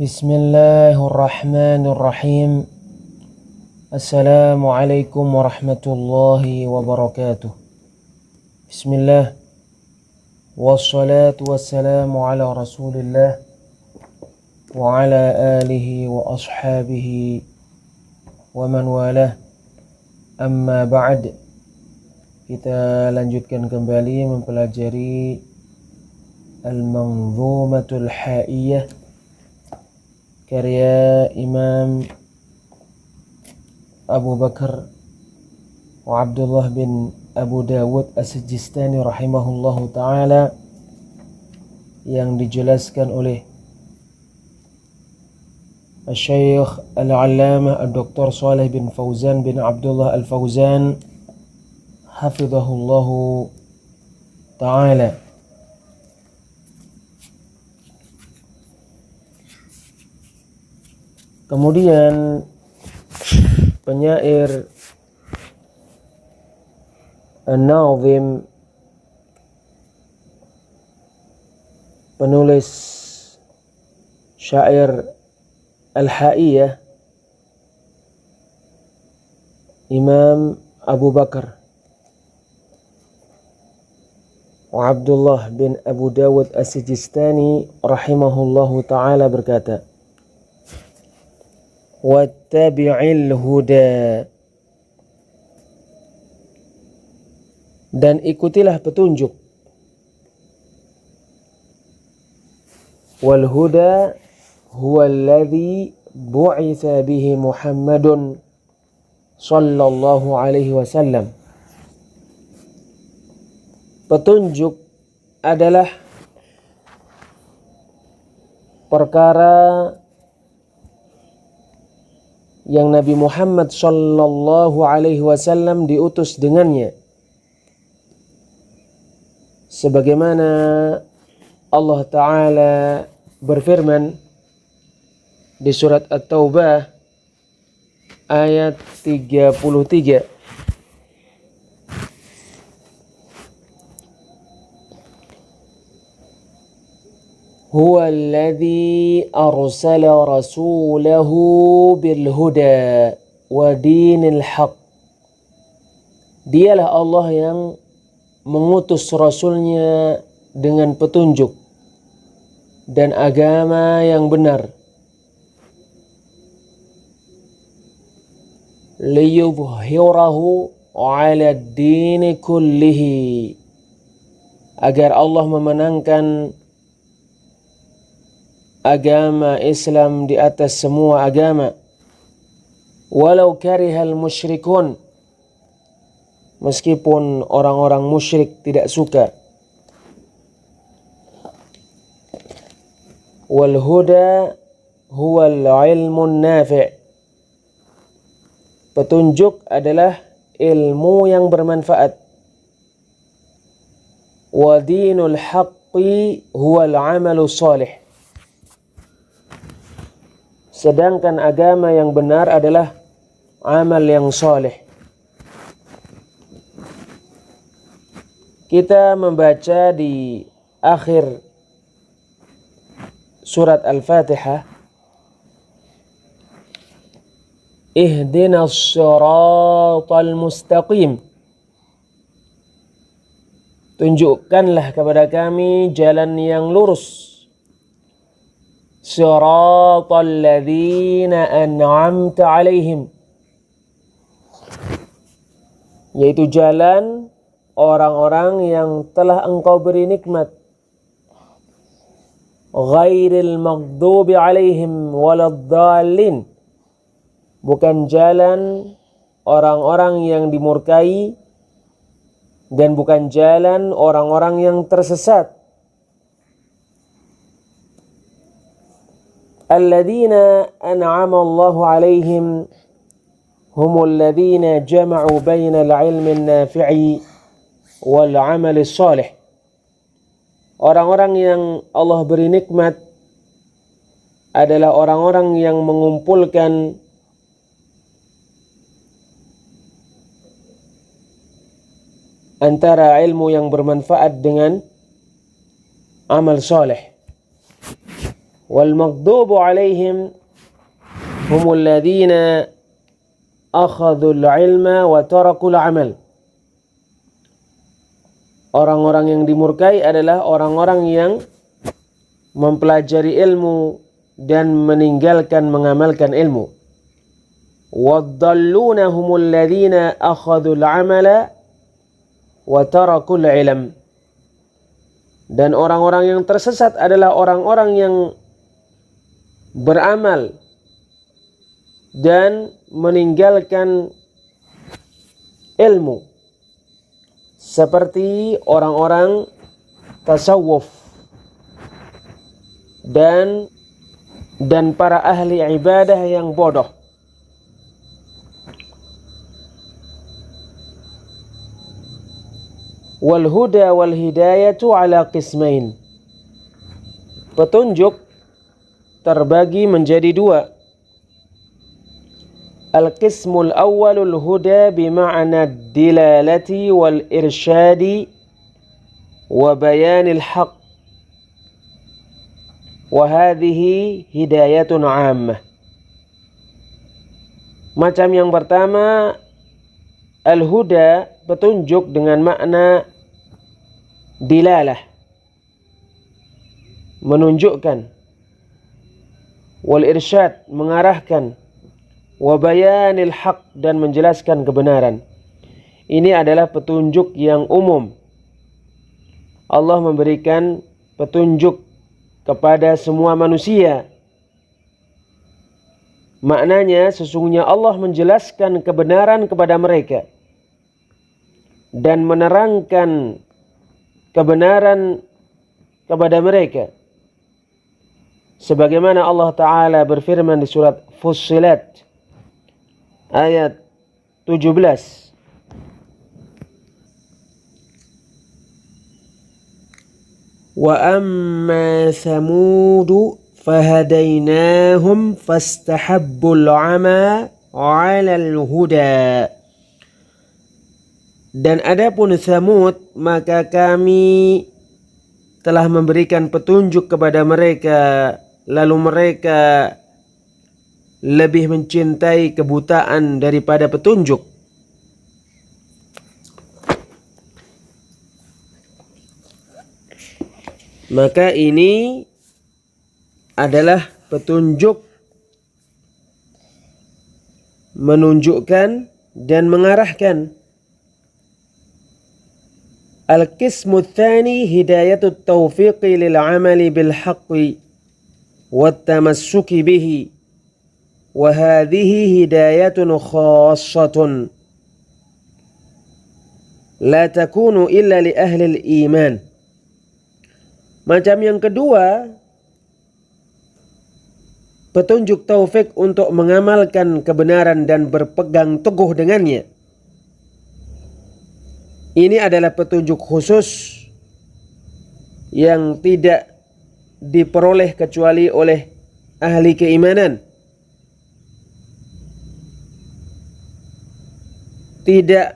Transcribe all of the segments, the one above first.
Bismillahirrahmanirrahim. Assalamualaikum warahmatullahi wabarakatuh. Bismillah. Wassalatu wassalamu ala rasulillah wa ala alihi wa ashabihi wa man walah. Amma ba'd. Kita lanjutkan kembali mempelajari Al-Manzumatul Haiyah karya Imam Abu Bakar wa Abdullah bin Abu Dawud As-Sijistani rahimahullahu ta'ala, yang dijelaskan oleh Syekh Al-Allamah Dr. Shalih bin Fauzan bin Abdullah Al-Fauzan hafizahullahu ta'ala. Kemudian penyair An-Nazim, penulis syair Al-Haiyah, Imam Abu Bakar wa Abdullah bin Abu Dawud As-Sijistani rahimahullahu ta'ala berkata, wattabi'il huda, dan ikutilah petunjuk. Wal huda huwa alladhi bu'itha bihi Muhammadun sallallahu alaihi wasallam. Petunjuk adalah perkara yang Nabi Muhammad sallallahu alaihi wasallam diutus dengannya, sebagaimana Allah Ta'ala berfirman di surat At-Taubah ayat 33, huwa alladhi arsala rasulahu bil huda wa dinil haq. Dialah Allah yang mengutus rasulnya dengan petunjuk dan agama yang benar. Liyudhhirahu 'ala ad-din kullihi, agar Allah memenangkan agama Islam di atas semua agama. Walau karihal musyrikun, meskipun orang-orang musyrik tidak suka. Wal huda huwal ilmun nafi', petunjuk adalah ilmu yang bermanfaat. Wa dinul haqqi huwal amalu salih, sedangkan agama yang benar adalah amal yang soleh. Kita membaca di akhir surat Al-Fatihah, ihdinas siratal mustaqim, tunjukkanlah kepada kami jalan yang lurus. Siratal ladzina an'amta alaihim, yaitu jalan orang-orang yang telah engkau beri nikmat. Ghairil maghdubi alaihim waladdallin, bukan jalan orang-orang yang dimurkai dan bukan jalan orang-orang yang tersesat. Alladzina an'ama Allahu alaihim humul ladzina jama'u bainal ilmi nafi'i wal 'amali shalih. Orang-orang yang Allah beri nikmat adalah orang-orang yang mengumpulkan antara ilmu yang bermanfaat dengan amal soleh. Wal maghdubu alaihim humul ladzina akhadhul ilma wa tarakul amal. Orang-orang yang dimurkai adalah orang-orang yang mempelajari ilmu dan meninggalkan mengamalkan ilmu. Waddalluna humul ladzina akhadhul amala wa tarakul ilm. Dan orang-orang yang tersesat adalah orang-orang yang beramal dan meninggalkan ilmu, seperti orang-orang tasawuf dan para ahli ibadah yang bodoh. Wal huda wal hidayatu ala qismain. Petunjuk terbagi menjadi dua. Al-qismul awwalul huda bima'na dilalati wal irsyadi wa bayanil haq. Wa hadhihi hidayatun 'ammah. Macam yang pertama, al-huda, petunjuk dengan makna dilalah, menunjukkan, wal irsyad, mengarahkan, wa bayanil haq, dan menjelaskan kebenaran. Ini adalah petunjuk yang umum. Allah memberikan petunjuk kepada semua manusia. Maknanya sesungguhnya Allah menjelaskan kebenaran kepada mereka dan menerangkan kebenaran kepada mereka. Sebagaimana Allah Ta'ala berfirman di surat Fussilat ayat 17. Wa amma samudu fahadainahum fastahabbul ama 'alal huda. Dan adapun Tsamud, maka kami telah memberikan petunjuk kepada mereka, lalu mereka lebih mencintai kebutaan daripada petunjuk. Maka ini adalah petunjuk menunjukkan dan mengarahkan. Al-qismu tsani hidayatut taufiqi lil amali bil haqqi wat tamassuki bihi, wa hadhihi hidayatun khassatun la takunu illa li ahli al-iman. Macam yang kedua, petunjuk taufik untuk mengamalkan kebenaran dan berpegang teguh dengannya. Ini adalah petunjuk khusus yang tidak diperoleh kecuali oleh ahli keimanan. Tidak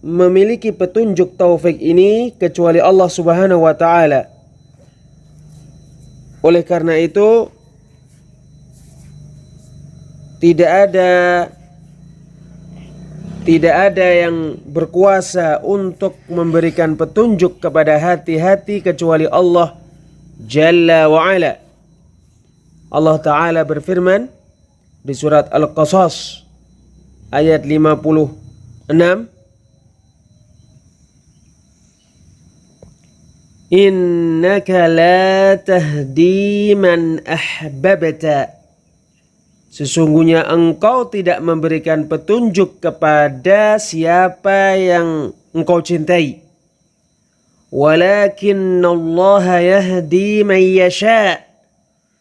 memiliki petunjuk taufik ini kecuali Allah Subhanahu wa Ta'ala. Oleh karena itu, tidak ada yang berkuasa untuk memberikan petunjuk kepada hati-hati kecuali Allah Jalla wa Ala. Allah Ta'ala berfirman di surat Al-Qasas ayat 56, Innaka la tahdi man ahbabta. Sesungguhnya engkau tidak memberikan petunjuk kepada siapa yang engkau cintai. Walakinnallaha yahdi man yasha.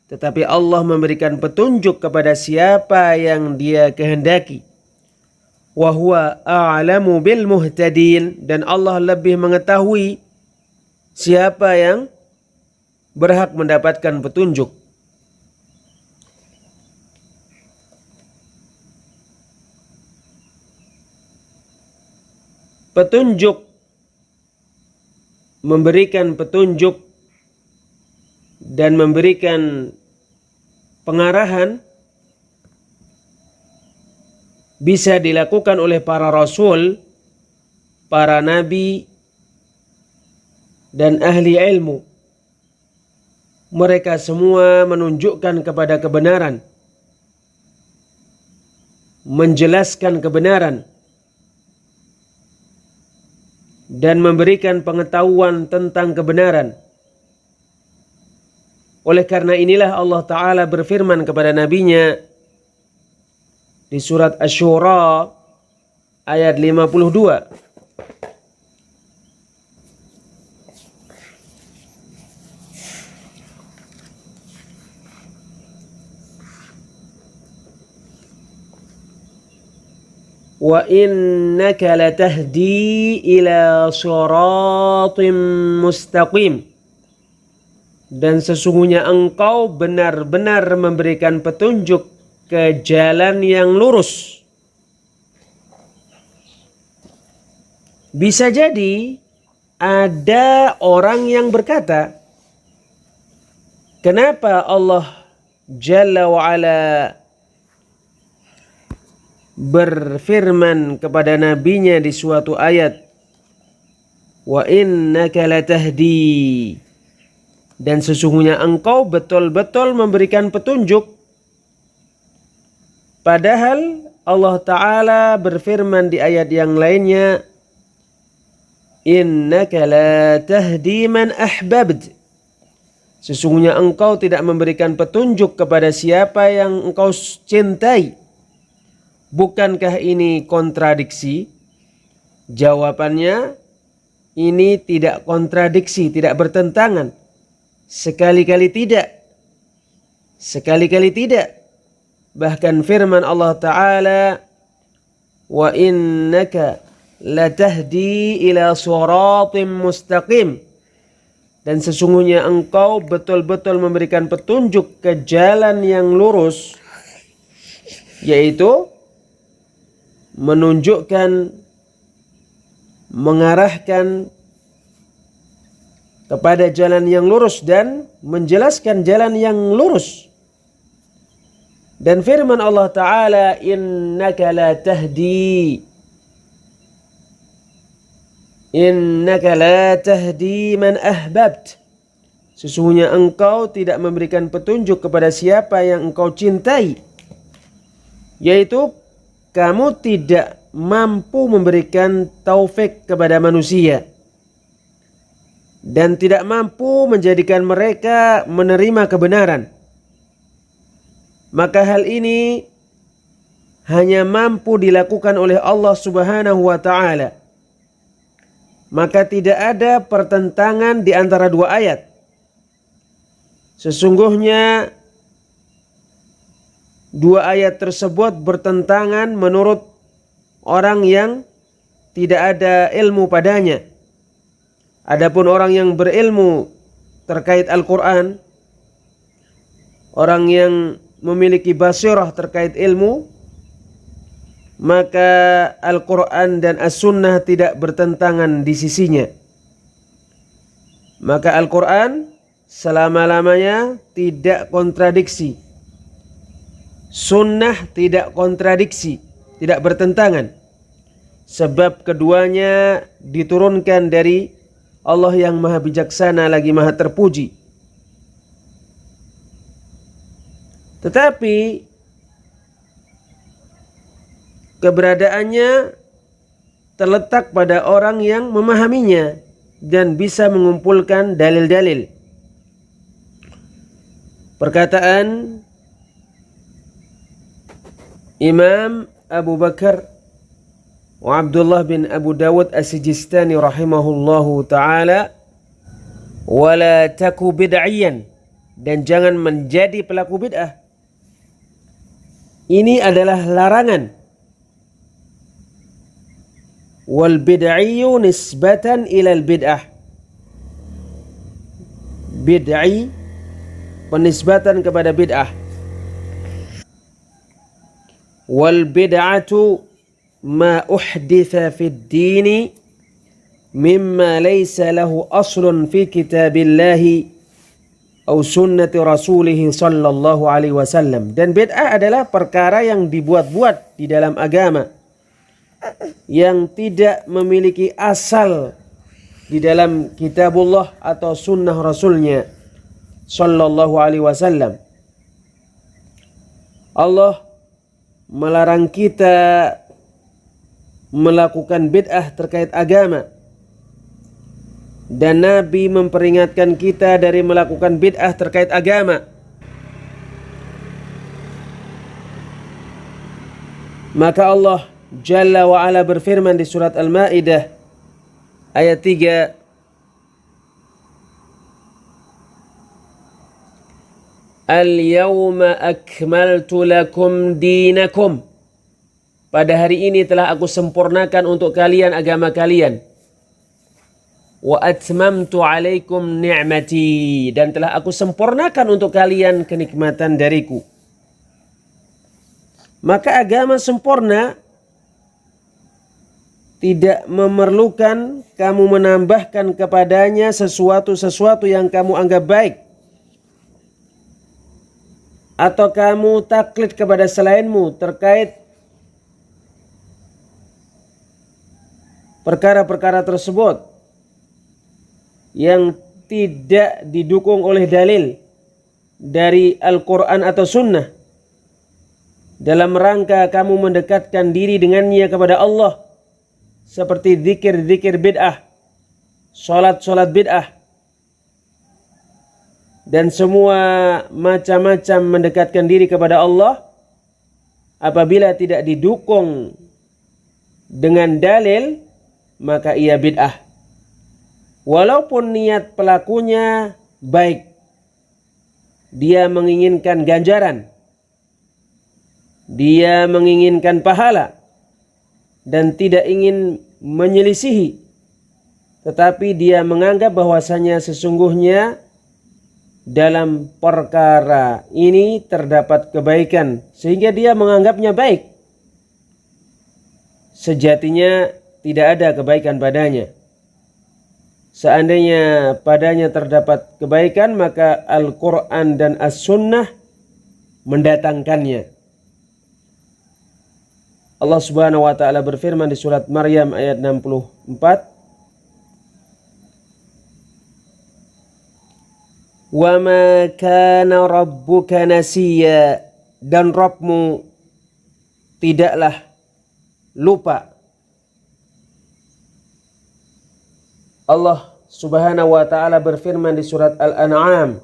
Tetapi Allah memberikan petunjuk kepada siapa yang Dia kehendaki. Wa huwa a'lamu bil muhtadin, dan Allah lebih mengetahui siapa yang berhak mendapatkan petunjuk. Petunjuk, memberikan petunjuk dan memberikan pengarahan bisa dilakukan oleh para rasul, para nabi, dan ahli ilmu. Mereka semua menunjukkan kepada kebenaran, menjelaskan kebenaran, dan memberikan pengetahuan tentang kebenaran. Oleh karena inilah Allah Ta'ala berfirman kepada nabinya di surat Asy-Syura ayat 52. Wa innaka latahdi ila siratim mustaqim. Dan sesungguhnya engkau benar-benar memberikan petunjuk ke jalan yang lurus. Bisa jadi ada orang yang berkata, kenapa Allah Jalla wa'ala berfirman kepada nabinya di suatu ayat, wa innaka latahdi, dan sesungguhnya engkau betul-betul memberikan petunjuk, padahal Allah Ta'ala berfirman di ayat yang lainnya, innaka la tahdi man ahbabt, sesungguhnya engkau tidak memberikan petunjuk kepada siapa yang engkau cintai. Bukankah ini kontradiksi? Jawabannya, ini tidak kontradiksi, tidak bertentangan. Sekali-kali tidak. Sekali-kali tidak. Bahkan firman Allah Ta'ala, wa innaka latahdi ila siratim mustaqim. Dan sesungguhnya engkau betul-betul memberikan petunjuk ke jalan yang lurus, yaitu menunjukkan, mengarahkan kepada jalan yang lurus dan menjelaskan jalan yang lurus. Dan firman Allah Ta'ala, innaka la tahdi, innaka la tahdi man ahbabt, sesungguhnya engkau tidak memberikan petunjuk kepada siapa yang engkau cintai, yaitu kamu tidak mampu memberikan taufik kepada manusia dan tidak mampu menjadikan mereka menerima kebenaran. Maka hal ini hanya mampu dilakukan oleh Allah Subhanahu wa Ta'ala. Maka tidak ada pertentangan di antara dua ayat. Sesungguhnya dua ayat tersebut bertentangan menurut orang yang tidak ada ilmu padanya. Adapun orang yang berilmu terkait Al-Quran, orang yang memiliki basirah terkait ilmu, maka Al-Quran dan As-Sunnah tidak bertentangan di sisinya. Maka Al-Quran selama-lamanya tidak kontradiksi. Sunnah tidak kontradiksi, tidak bertentangan. Sebab keduanya diturunkan dari Allah yang maha bijaksana lagi maha terpuji. Tetapi keberadaannya terletak pada orang yang memahaminya dan bisa mengumpulkan dalil-dalil. Perkataan Imam Abu Bakar wa Abdullah bin Abu Dawud As-Sijistani rahimahullahu ta'ala, wala taku bid'iyan, dan jangan menjadi pelaku bid'ah. Ini adalah larangan. Wal bid'iyyu nisbatan ilal bid'ah. Bid'i penisbatan kepada bid'ah. Wal bid'atu ma uhditha fid dini mimma laysa lahu aslun fi kitabillahi au sunnati rasulih sallallahu alaihi wasallam. Dan bid'ah adalah perkara yang dibuat-buat di dalam agama yang tidak memiliki asal di dalam kitabullah atau sunnah rasulnya sallallahu alaihi wasallam. Allah melarang kita melakukan bid'ah terkait agama, dan Nabi memperingatkan kita dari melakukan bid'ah terkait agama. Maka Allah Jalla wa Ala berfirman di surat Al-Maidah ayat 3, Al-yawma akmaltu lakum dinakum. Pada hari ini telah aku sempurnakan untuk kalian agama kalian. Wa atmamtu alaikum ni'mati. Dan telah aku sempurnakan untuk kalian kenikmatan dariku. Maka agama sempurna tidak memerlukan kamu menambahkan kepadanya sesuatu yang kamu anggap baik, atau kamu taklid kepada selainmu terkait perkara-perkara tersebut yang tidak didukung oleh dalil dari Al-Quran atau Sunnah, dalam rangka kamu mendekatkan diri dengannya kepada Allah, seperti zikir-zikir bid'ah, sholat-sholat bid'ah, dan semua macam-macam mendekatkan diri kepada Allah. Apabila tidak didukung dengan dalil, maka ia bid'ah. Walaupun niat pelakunya baik, dia menginginkan ganjaran, dia menginginkan pahala, dan tidak ingin menyelisihi, tetapi dia menganggap bahwasanya sesungguhnya dalam perkara ini terdapat kebaikan, sehingga dia menganggapnya baik. Sejatinya tidak ada kebaikan padanya. Seandainya padanya terdapat kebaikan, maka Al-Quran dan As-Sunnah mendatangkannya. Allah Subhanahu wa taala berfirman di surat Maryam ayat 64, "Wa ma kana rabbuka nasiya." Dan Rabbmu tidaklah lupa. Allah Subhanahu wa taala berfirman di surat Al-An'am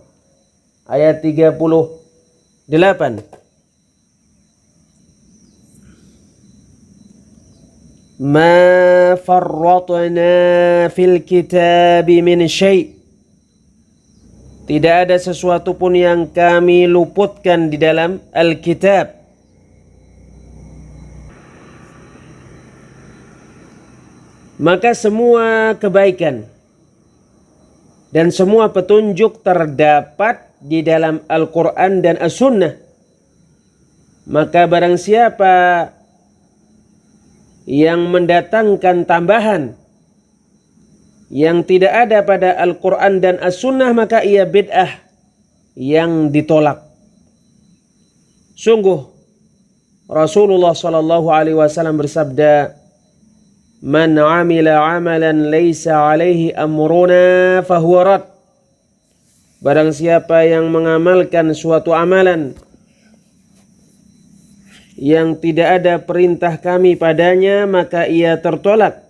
ayat 38, "Ma farratna fil kitabi min syai'." Tidak ada sesuatu pun yang kami luputkan di dalam Alkitab. Maka semua kebaikan dan semua petunjuk terdapat di dalam Al-Quran dan As-Sunnah. Maka barang siapa yang mendatangkan tambahan yang tidak ada pada Al-Quran dan As-Sunnah, maka ia bid'ah yang ditolak. Sungguh Rasulullah SAW bersabda, "Man amila amalan laysa alaihi amruna fahuwa rad." Barang siapa yang mengamalkan suatu amalan yang tidak ada perintah kami padanya, maka ia tertolak.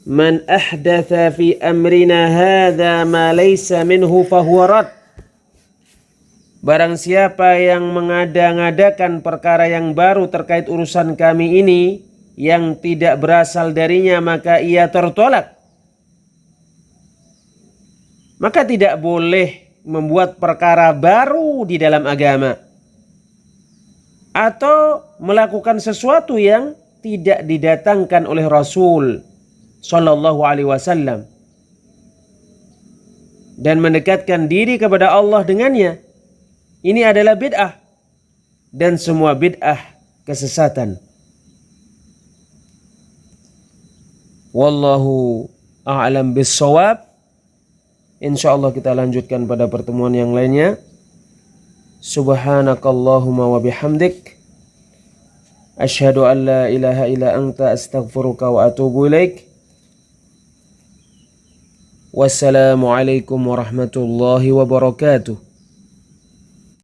"Man ahdatha fi amrina hadha ma laysa minhu fahuwa rad." Barang siapa yang mengada-ngadakan perkara yang baru terkait urusan kami ini yang tidak berasal darinya, maka ia tertolak. Maka tidak boleh membuat perkara baru di dalam agama atau melakukan sesuatu yang tidak didatangkan oleh Rasul sallallahu alaihi wasallam dan mendekatkan diri kepada Allah dengannya. Ini adalah bid'ah, dan semua bid'ah kesesatan. Wallahu a'lam bis-shawab. Insyaallah kita lanjutkan pada pertemuan yang lainnya. Subhanakallahumma wa bihamdik, asyhadu an la ilaha illa anta astaghfiruka wa atubu ilaik. Wassalamualaikum warahmatullahi wabarakatuh.